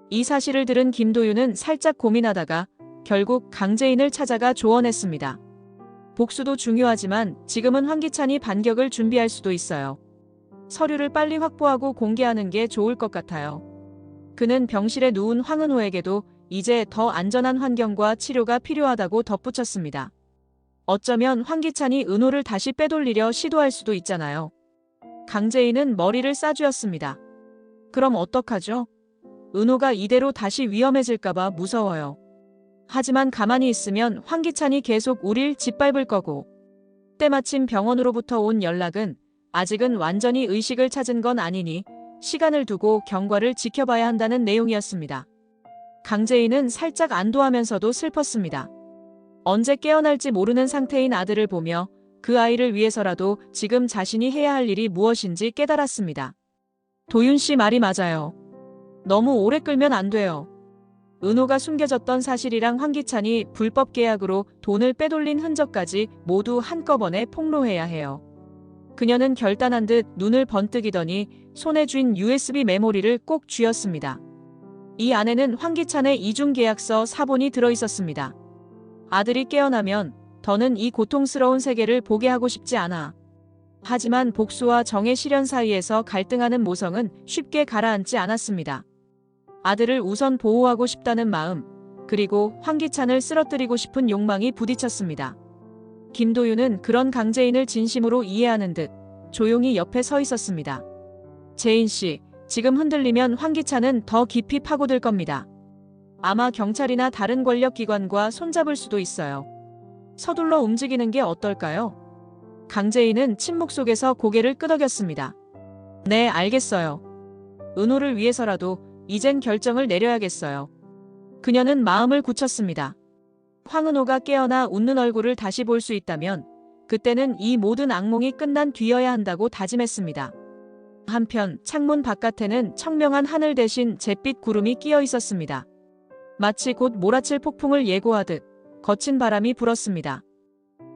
이 사실을 들은 김도윤은 살짝 고민하다가 결국 강재인을 찾아가 조언했습니다. 복수도 중요하지만 지금은 황기찬이 반격을 준비할 수도 있어요. 서류를 빨리 확보하고 공개하는 게 좋을 것 같아요. 그는 병실에 누운 황은호에게도 이제 더 안전한 환경과 치료가 필요하다고 덧붙였습니다. 어쩌면 황기찬이 은호를 다시 빼돌리려 시도할 수도 있잖아요. 강재인은 머리를 싸쥐었습니다. 그럼 어떡하죠? 은호가 이대로 다시 위험해질까봐 무서워요. 하지만 가만히 있으면 황기찬이 계속 우릴 짓밟을 거고. 때마침 병원으로부터 온 연락은 아직은 완전히 의식을 찾은 건 아니니 시간을 두고 경과를 지켜봐야 한다는 내용이었습니다. 강재인은 살짝 안도하면서도 슬펐습니다. 언제 깨어날지 모르는 상태인 아들을 보며 그 아이를 위해서라도 지금 자신이 해야 할 일이 무엇인지 깨달았습니다. 도윤 씨 말이 맞아요. 너무 오래 끌면 안 돼요. 은호가 숨겨졌던 사실이랑 황기찬이 불법 계약으로 돈을 빼돌린 흔적까지 모두 한꺼번에 폭로해야 해요. 그녀는 결단한 듯 눈을 번뜩이더니 손에 쥔 USB 메모리를 꼭 쥐었습니다. 이 안에는 황기찬의 이중 계약서 사본이 들어있었습니다. 아들이 깨어나면 더는 이 고통스러운 세계를 보게 하고 싶지 않아. 하지만 복수와 정의 실현 사이에서 갈등하는 모성은 쉽게 가라앉지 않았습니다. 아들을 우선 보호하고 싶다는 마음, 그리고 황기찬을 쓰러뜨리고 싶은 욕망이 부딪혔습니다. 김도윤은 그런 강재인을 진심으로 이해하는 듯 조용히 옆에 서 있었습니다. 재인 씨, 지금 흔들리면 황기찬은 더 깊이 파고들 겁니다. 아마 경찰이나 다른 권력기관과 손잡을 수도 있어요. 서둘러 움직이는 게 어떨까요? 강재인은 침묵 속에서 고개를 끄덕였습니다. 네, 알겠어요. 은호를 위해서라도 이젠 결정을 내려야겠어요. 그녀는 마음을 굳혔습니다. 황은호가 깨어나 웃는 얼굴을 다시 볼 수 있다면 그때는 이 모든 악몽이 끝난 뒤여야 한다고 다짐했습니다. 한편 창문 바깥에는 청명한 하늘 대신 잿빛 구름이 끼어 있었습니다. 마치 곧 몰아칠 폭풍을 예고하듯 거친 바람이 불었습니다.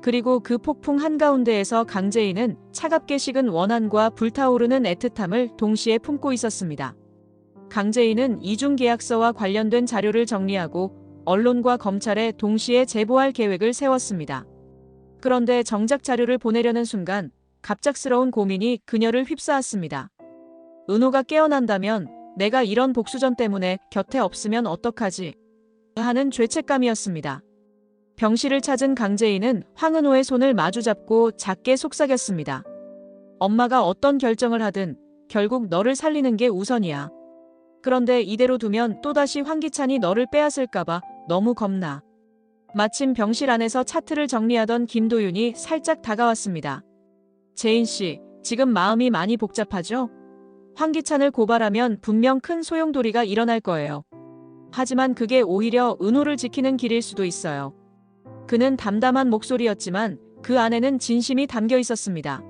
그리고 그 폭풍 한가운데에서 강재인은 차갑게 식은 원한과 불타오르는 애틋함을 동시에 품고 있었습니다. 강재인은 이중 계약서와 관련된 자료를 정리하고 언론과 검찰에 동시에 제보할 계획을 세웠습니다. 그런데 정작 자료를 보내려는 순간 갑작스러운 고민이 그녀를 휩싸았습니다. 은호가 깨어난다면 내가 이런 복수전 때문에 곁에 없으면 어떡하지? 하는 죄책감이었습니다. 병실을 찾은 강재인은 황은호의 손을 마주잡고 작게 속삭였습니다. 엄마가 어떤 결정을 하든 결국 너를 살리는 게 우선이야. 그런데 이대로 두면 또다시 황기찬이 너를 빼앗을까봐 너무 겁나. 마침 병실 안에서 차트를 정리하던 김도윤이 살짝 다가왔습니다. 재인 씨, 지금 마음이 많이 복잡하죠? 황기찬을 고발하면 분명 큰 소용돌이가 일어날 거예요. 하지만 그게 오히려 은호를 지키는 길일 수도 있어요. 그는 담담한 목소리였지만 그 안에는 진심이 담겨 있었습니다.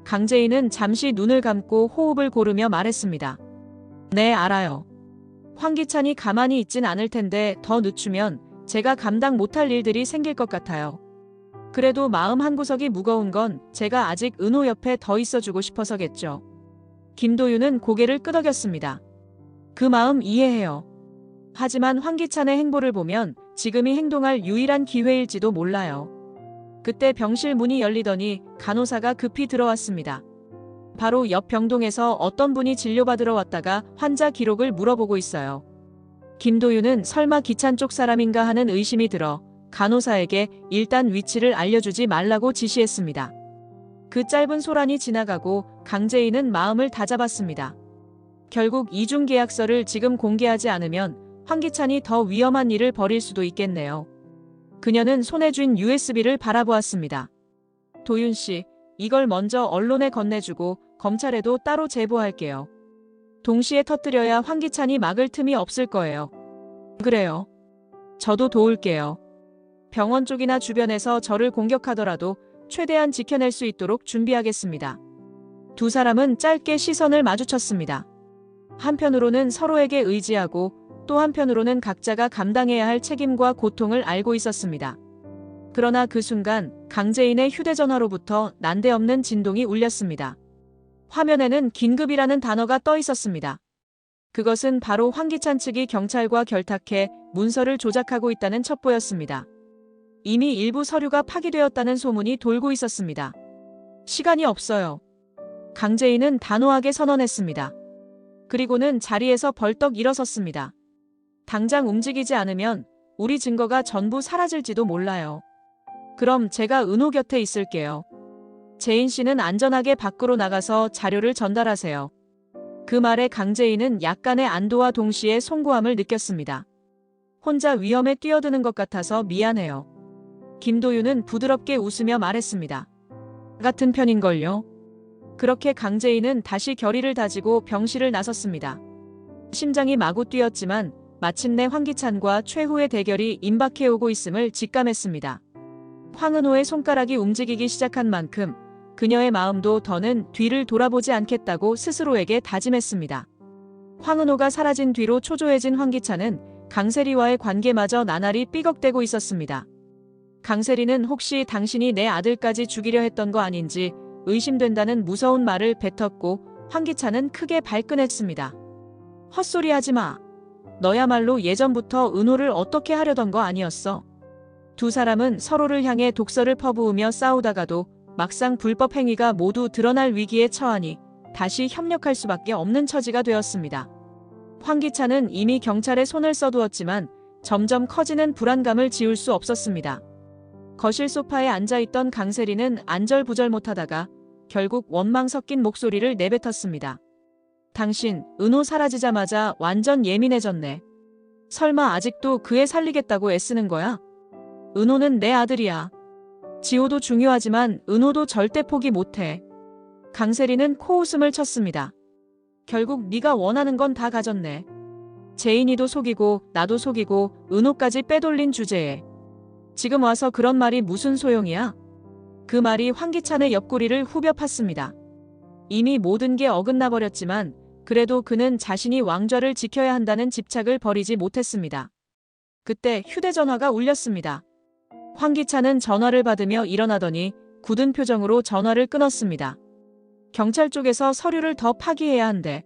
강재인은 잠시 눈을 감고 호흡을 고르며 말했습니다. 네, 알아요. 황기찬이 가만히 있진 않을 텐데 더 늦추면 제가 감당 못할 일들이 생길 것 같아요. 그래도 마음 한구석이 무거운 건 제가 아직 은호 옆에 더 있어주고 싶어서겠죠. 김도윤은 고개를 끄덕였습니다. 그 마음 이해해요. 하지만 황기찬의 행보를 보면 지금이 행동할 유일한 기회일지도 몰라요. 그때 병실 문이 열리더니 간호사가 급히 들어왔습니다. 바로 옆 병동에서 어떤 분이 진료받으러 왔다가 환자 기록을 물어보고 있어요. 김도윤은 설마 기찬 쪽 사람인가 하는 의심이 들어 간호사에게 일단 위치를 알려주지 말라고 지시했습니다. 그 짧은 소란이 지나가고 강재인은 마음을 다잡았습니다. 결국 이중 계약서를 지금 공개하지 않으면 황기찬이 더 위험한 일을 벌일 수도 있겠네요. 그녀는 손에 쥔 USB를 바라보았습니다. 도윤 씨, 이걸 먼저 언론에 건네주고 검찰에도 따로 제보할게요. 동시에 터뜨려야 황기찬이 막을 틈이 없을 거예요. 그래요. 저도 도울게요. 병원 쪽이나 주변에서 저를 공격하더라도 최대한 지켜낼 수 있도록 준비하겠습니다. 두 사람은 짧게 시선을 마주쳤습니다. 한편으로는 서로에게 의지하고 또 한편으로는 각자가 감당해야 할 책임과 고통을 알고 있었습니다. 그러나 그 순간 강재인의 휴대전화로부터 난데없는 진동이 울렸습니다. 화면에는 긴급이라는 단어가 떠 있었습니다. 그것은 바로 황기찬 측이 경찰과 결탁해 문서를 조작하고 있다는 첩보였습니다. 이미 일부 서류가 파기되었다는 소문이 돌고 있었습니다. 시간이 없어요. 강재인은 단호하게 선언했습니다. 그리고는 자리에서 벌떡 일어섰습니다. 당장 움직이지 않으면 우리 증거가 전부 사라질지도 몰라요. 그럼 제가 은호 곁에 있을게요. 재인 씨는 안전하게 밖으로 나가서 자료를 전달하세요. 그 말에 강재인은 약간의 안도와 동시에 송구함을 느꼈습니다. 혼자 위험에 뛰어드는 것 같아서 미안해요. 김도윤은 부드럽게 웃으며 말했습니다. 같은 편인걸요. 그렇게 강재인은 다시 결의를 다지고 병실을 나섰습니다. 심장이 마구 뛰었지만 마침내 황기찬과 최후의 대결이 임박해오고 있음을 직감했습니다. 황은호의 손가락이 움직이기 시작한 만큼 그녀의 마음도 더는 뒤를 돌아보지 않겠다고 스스로에게 다짐했습니다. 황은호가 사라진 뒤로 초조해진 황기찬은 강세리와의 관계마저 나날이 삐걱대고 있었습니다. 강세리는 혹시 당신이 내 아들까지 죽이려 했던 거 아닌지 의심된다는 무서운 말을 뱉었고 황기찬은 크게 발끈했습니다. 헛소리하지 마. 너야말로 예전부터 은호를 어떻게 하려던 거 아니었어. 두 사람은 서로를 향해 독설을 퍼부으며 싸우다가도 막상 불법 행위가 모두 드러날 위기에 처하니 다시 협력할 수밖에 없는 처지가 되었습니다. 황기찬은 이미 경찰에 손을 써두었지만 점점 커지는 불안감을 지울 수 없었습니다. 거실 소파에 앉아있던 강세리는 안절부절 못하다가 결국 원망 섞인 목소리를 내뱉었습니다. 당신, 은호 사라지자마자 완전 예민해졌네. 설마 아직도 그 애 살리겠다고 애쓰는 거야? 은호는 내 아들이야. 지호도 중요하지만 은호도 절대 포기 못해. 강세리는 코웃음을 쳤습니다. 결국 네가 원하는 건 다 가졌네. 재인이도 속이고 나도 속이고 은호까지 빼돌린 주제에 지금 와서 그런 말이 무슨 소용이야? 그 말이 황기찬의 옆구리를 후벼 팠습니다. 이미 모든 게 어긋나 버렸지만 그래도 그는 자신이 왕좌를 지켜야 한다는 집착을 버리지 못했습니다. 그때 휴대전화가 울렸습니다. 황기찬은 전화를 받으며 일어나더니 굳은 표정으로 전화를 끊었습니다. 경찰 쪽에서 서류를 더 파기해야 한대.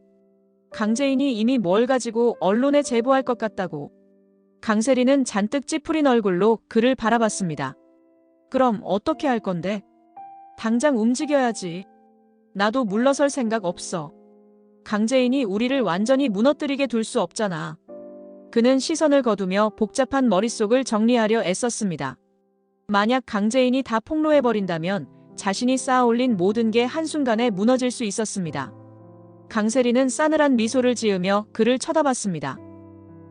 강재인이 이미 뭘 가지고 언론에 제보할 것 같다고. 강세리는 잔뜩 찌푸린 얼굴로 그를 바라봤습니다. 그럼 어떻게 할 건데? 당장 움직여야지. 나도 물러설 생각 없어. 강재인이 우리를 완전히 무너뜨리게 둘 수 없잖아. 그는 시선을 거두며 복잡한 머릿속을 정리하려 애썼습니다. 만약 강재인이 다 폭로해버린다면 자신이 쌓아올린 모든 게 한순간에 무너질 수 있었습니다. 강세리는 싸늘한 미소를 지으며 그를 쳐다봤습니다.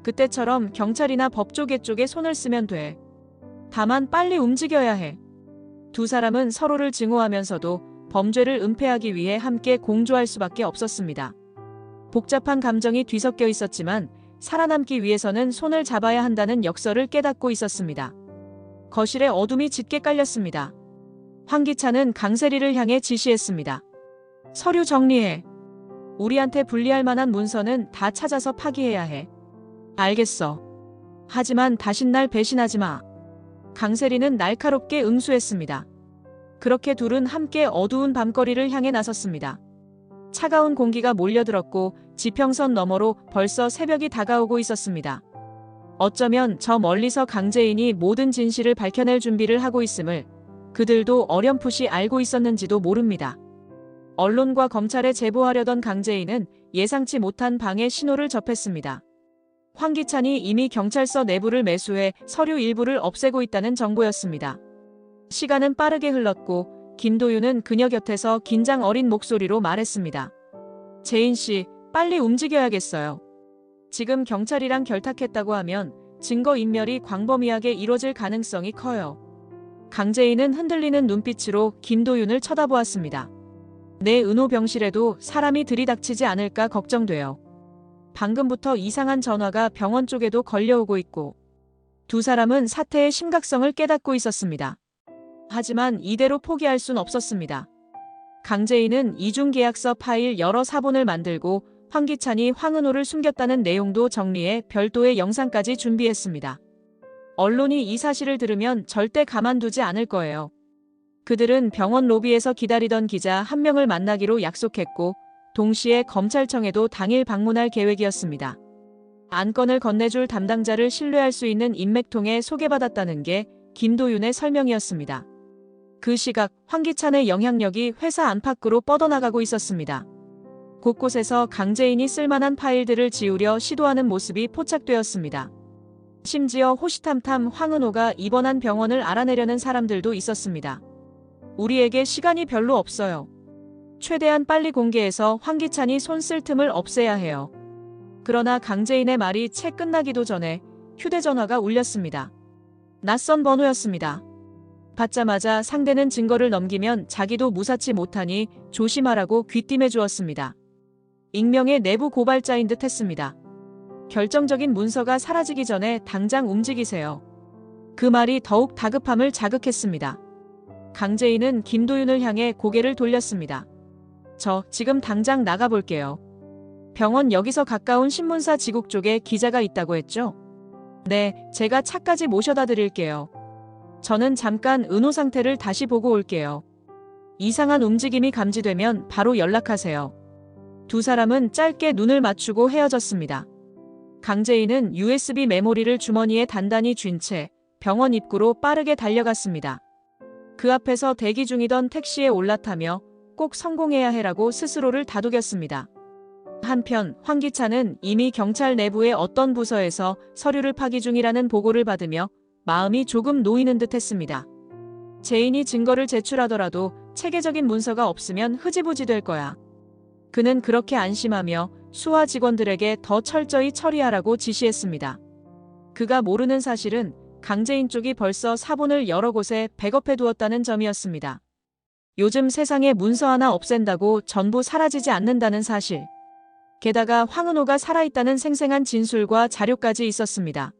그때처럼 경찰이나 법조계 쪽에 손을 쓰면 돼. 다만 빨리 움직여야 해. 두 사람은 서로를 증오하면서도 범죄를 은폐하기 위해 함께 공조할 수밖에 없었습니다. 복잡한 감정이 뒤섞여 있었지만 살아남기 위해서는 손을 잡아야 한다는 역설을 깨닫고 있었습니다. 거실에 어둠이 짙게 깔렸습니다. 황기찬은 강세리를 향해 지시했습니다. 서류 정리해. 우리한테 불리할 만한 문서는 다 찾아서 파기해야 해. 알겠어. 하지만 다신 날 배신하지 마. 강세리는 날카롭게 응수했습니다. 그렇게 둘은 함께 어두운 밤거리를 향해 나섰습니다. 차가운 공기가 몰려들었고 지평선 너머로 벌써 새벽이 다가오고 있었습니다. 어쩌면 저 멀리서 강재인이 모든 진실을 밝혀낼 준비를 하고 있음을 그들도 어렴풋이 알고 있었는지도 모릅니다. 언론과 검찰에 제보하려던 강재인은 예상치 못한 방해 신호를 접했습니다. 황기찬이 이미 경찰서 내부를 매수해 서류 일부를 없애고 있다는 정보였습니다. 시간은 빠르게 흘렀고 김도윤은 그녀 곁에서 긴장 어린 목소리로 말했습니다. 재인 씨, 빨리 움직여야겠어요. 지금 경찰이랑 결탁했다고 하면 증거인멸이 광범위하게 이뤄질 가능성이 커요. 강재인은 흔들리는 눈빛으로 김도윤을 쳐다보았습니다. 내 은호병실에도 사람이 들이닥치지 않을까 걱정돼요. 방금부터 이상한 전화가 병원 쪽에도 걸려오고 있고 두 사람은 사태의 심각성을 깨닫고 있었습니다. 하지만 이대로 포기할 순 없었습니다. 강재인은 이중계약서 파일 여러 사본을 만들고 황기찬이 황은호를 숨겼다는 내용도 정리해 별도의 영상까지 준비했습니다. 언론이 이 사실을 들으면 절대 가만두지 않을 거예요. 그들은 병원 로비에서 기다리던 기자 한 명을 만나기로 약속했고 동시에 검찰청에도 당일 방문할 계획이었습니다. 안건을 건네줄 담당자를 신뢰할 수 있는 인맥통에 소개받았다는 게 김도윤의 설명이었습니다. 그 시각 황기찬의 영향력이 회사 안팎으로 뻗어나가고 있었습니다. 곳곳에서 강재인이 쓸만한 파일들을 지우려 시도하는 모습이 포착되었습니다. 심지어 호시탐탐 황은호가 입원한 병원을 알아내려는 사람들도 있었습니다. 우리에게 시간이 별로 없어요. 최대한 빨리 공개해서 황기찬이 손 쓸 틈을 없애야 해요. 그러나 강재인의 말이 채 끝나기도 전에 휴대전화가 울렸습니다. 낯선 번호였습니다. 받자마자 상대는 증거를 넘기면 자기도 무사치 못하니 조심하라고 귀띔해 주었습니다. 익명의 내부 고발자인 듯 했습니다. 결정적인 문서가 사라지기 전에 당장 움직이세요. 그 말이 더욱 다급함을 자극했습니다. 강재인은 김도윤을 향해 고개를 돌렸습니다. 저 지금 당장 나가볼게요. 병원 여기서 가까운 신문사 지국 쪽에 기자가 있다고 했죠? 네, 제가 차까지 모셔다 드릴게요. 저는 잠깐 은호 상태를 다시 보고 올게요. 이상한 움직임이 감지되면 바로 연락하세요. 두 사람은 짧게 눈을 맞추고 헤어졌습니다. 강재인은 USB 메모리를 주머니에 단단히 쥔 채 병원 입구로 빠르게 달려갔습니다. 그 앞에서 대기 중이던 택시에 올라타며 꼭 성공해야 해라고 스스로를 다독였습니다. 한편 황기찬은 이미 경찰 내부의 어떤 부서에서 서류를 파기 중이라는 보고를 받으며 마음이 조금 놓이는 듯 했습니다. 재인이 증거를 제출하더라도 체계적인 문서가 없으면 흐지부지 될 거야. 그는 그렇게 안심하며 수하 직원들에게 더 철저히 처리하라고 지시했습니다. 그가 모르는 사실은 강재인 쪽이 벌써 사본을 여러 곳에 백업해 두었다는 점이었습니다. 요즘 세상에 문서 하나 없앤다고 전부 사라지지 않는다는 사실. 게다가 황은호가 살아있다는 생생한 진술과 자료까지 있었습니다.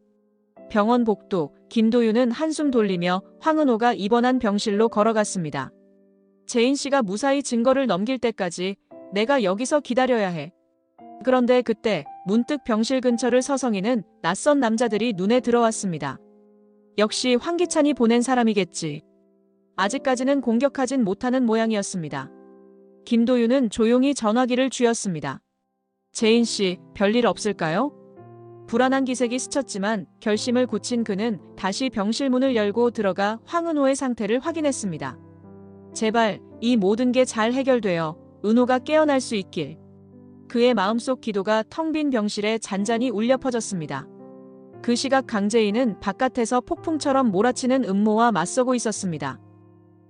병원 복도, 김도윤은 한숨 돌리며 황은호가 입원한 병실로 걸어갔습니다. 재인 씨가 무사히 증거를 넘길 때까지 내가 여기서 기다려야 해. 그런데 그때 문득 병실 근처를 서성이는 낯선 남자들이 눈에 들어왔습니다. 역시 황기찬이 보낸 사람이겠지. 아직까지는 공격하진 못하는 모양이었습니다. 김도윤은 조용히 전화기를 쥐었습니다. 재인 씨, 별일 없을까요? 불안한 기색이 스쳤지만 결심을 굳힌 그는 다시 병실 문을 열고 들어가 황은호의 상태를 확인했습니다. 제발 이 모든 게 잘 해결되어 은호가 깨어날 수 있길. 그의 마음속 기도가 텅 빈 병실에 잔잔히 울려 퍼졌습니다. 그 시각 강재인은 바깥에서 폭풍처럼 몰아치는 음모와 맞서고 있었습니다.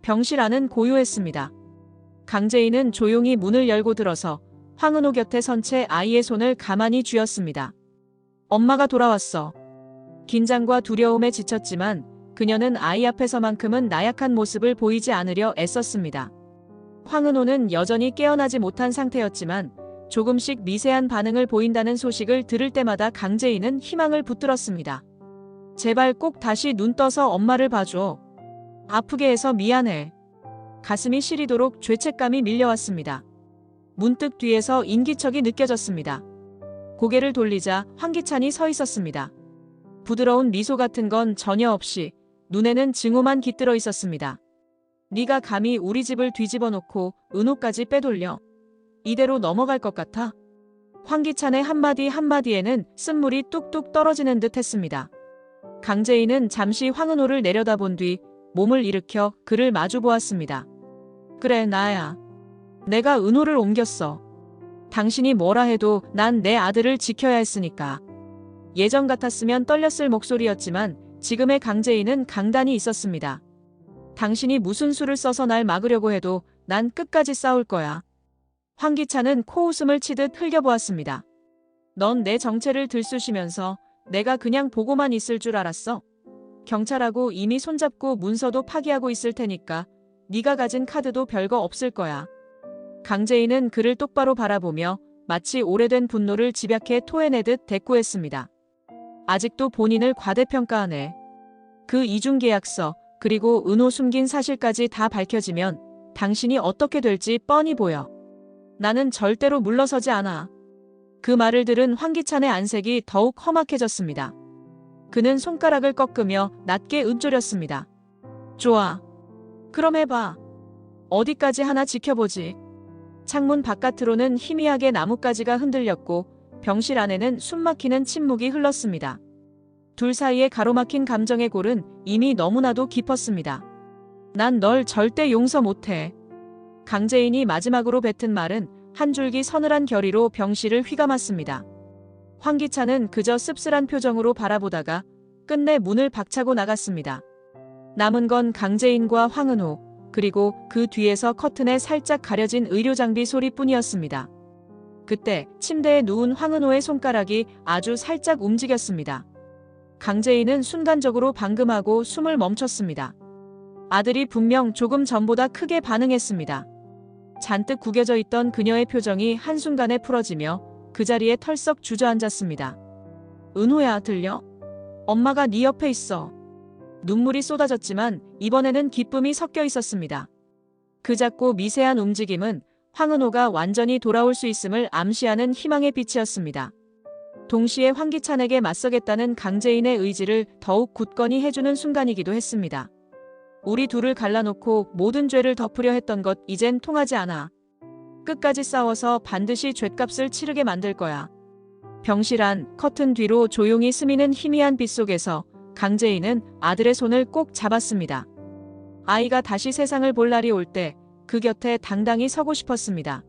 병실 안은 고요했습니다. 강재인은 조용히 문을 열고 들어서 황은호 곁에 선 채 아이의 손을 가만히 쥐었습니다. 엄마가 돌아왔어. 긴장과 두려움에 지쳤지만 그녀는 아이 앞에서만큼은 나약한 모습을 보이지 않으려 애썼습니다. 황은호는 여전히 깨어나지 못한 상태였지만 조금씩 미세한 반응을 보인다는 소식을 들을 때마다 강재인은 희망을 붙들었습니다. 제발 꼭 다시 눈 떠서 엄마를 봐줘. 아프게 해서 미안해. 가슴이 시리도록 죄책감이 밀려왔습니다. 문득 뒤에서 인기척이 느껴졌습니다. 고개를 돌리자 황기찬이 서 있었습니다. 부드러운 미소 같은 건 전혀 없이 눈에는 증오만 깃들어 있었습니다. 네가 감히 우리 집을 뒤집어 놓고 은호까지 빼돌려. 이대로 넘어갈 것 같아? 황기찬의 한마디 한마디에는 쓴물이 뚝뚝 떨어지는 듯 했습니다. 강재인은 잠시 황은호를 내려다본 뒤 몸을 일으켜 그를 마주 보았습니다. 그래, 나야. 내가 은호를 옮겼어. 당신이 뭐라 해도 난 내 아들을 지켜야 했으니까. 예전 같았으면 떨렸을 목소리였지만 지금의 강재인은 강단이 있었습니다. 당신이 무슨 수를 써서 날 막으려고 해도 난 끝까지 싸울 거야. 황기찬은 코웃음을 치듯 흘겨보았습니다. 넌 내 정체를 들쑤시면서 내가 그냥 보고만 있을 줄 알았어? 경찰하고 이미 손잡고 문서도 파기하고 있을 테니까 네가 가진 카드도 별거 없을 거야. 강재인은 그를 똑바로 바라보며 마치 오래된 분노를 집약해 토해내듯 대꾸했습니다. 아직도 본인을 과대평가하네. 그 이중계약서 그리고 은호 숨긴 사실까지 다 밝혀지면 당신이 어떻게 될지 뻔히 보여. 나는 절대로 물러서지 않아. 그 말을 들은 황기찬의 안색이 더욱 험악해졌습니다. 그는 손가락을 꺾으며 낮게 읊조렸습니다. 좋아. 그럼 해봐. 어디까지 하나 지켜보지. 창문 바깥으로는 희미하게 나뭇가지가 흔들렸고 병실 안에는 숨막히는 침묵이 흘렀습니다. 둘 사이에 가로막힌 감정의 골은 이미 너무나도 깊었습니다. 난 널 절대 용서 못해. 강재인이 마지막으로 뱉은 말은 한 줄기 서늘한 결의로 병실을 휘감았습니다. 황기찬은 그저 씁쓸한 표정으로 바라보다가 끝내 문을 박차고 나갔습니다. 남은 건 강재인과 황은호, 그리고 그 뒤에서 커튼에 살짝 가려진 의료장비 소리뿐이었습니다. 그때 침대에 누운 황은호의 손가락이 아주 살짝 움직였습니다. 강재인은 순간적으로 방금하고 숨을 멈췄습니다. 아들이 분명 조금 전보다 크게 반응했습니다. 잔뜩 구겨져 있던 그녀의 표정이 한순간에 풀어지며 그 자리에 털썩 주저앉았습니다. 은호야, 들려? 엄마가 네 옆에 있어. 눈물이 쏟아졌지만 이번에는 기쁨이 섞여 있었습니다. 그 작고 미세한 움직임은 황은호가 완전히 돌아올 수 있음을 암시하는 희망의 빛이었습니다. 동시에 황기찬에게 맞서겠다는 강재인의 의지를 더욱 굳건히 해주는 순간이기도 했습니다. 우리 둘을 갈라놓고 모든 죄를 덮으려 했던 것 이젠 통하지 않아. 끝까지 싸워서 반드시 죗값을 치르게 만들 거야. 병실 안 커튼 뒤로 조용히 스미는 희미한 빛 속에서 강재인은 아들의 손을 꼭 잡았습니다. 아이가 다시 세상을 볼 날이 올 때 그 곁에 당당히 서고 싶었습니다.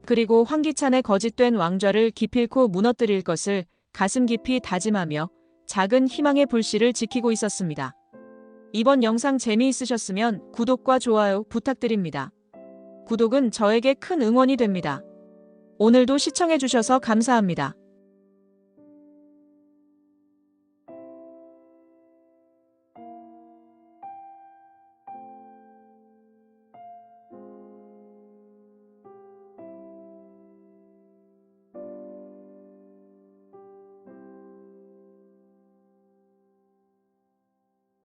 그리고 황기찬의 거짓된 왕좌를 기필코 무너뜨릴 것을 가슴 깊이 다짐하며 작은 희망의 불씨를 지키고 있었습니다. 이번 영상 재미있으셨으면 구독과 좋아요 부탁드립니다. 구독은 저에게 큰 응원이 됩니다. 오늘도 시청해주셔서 감사합니다.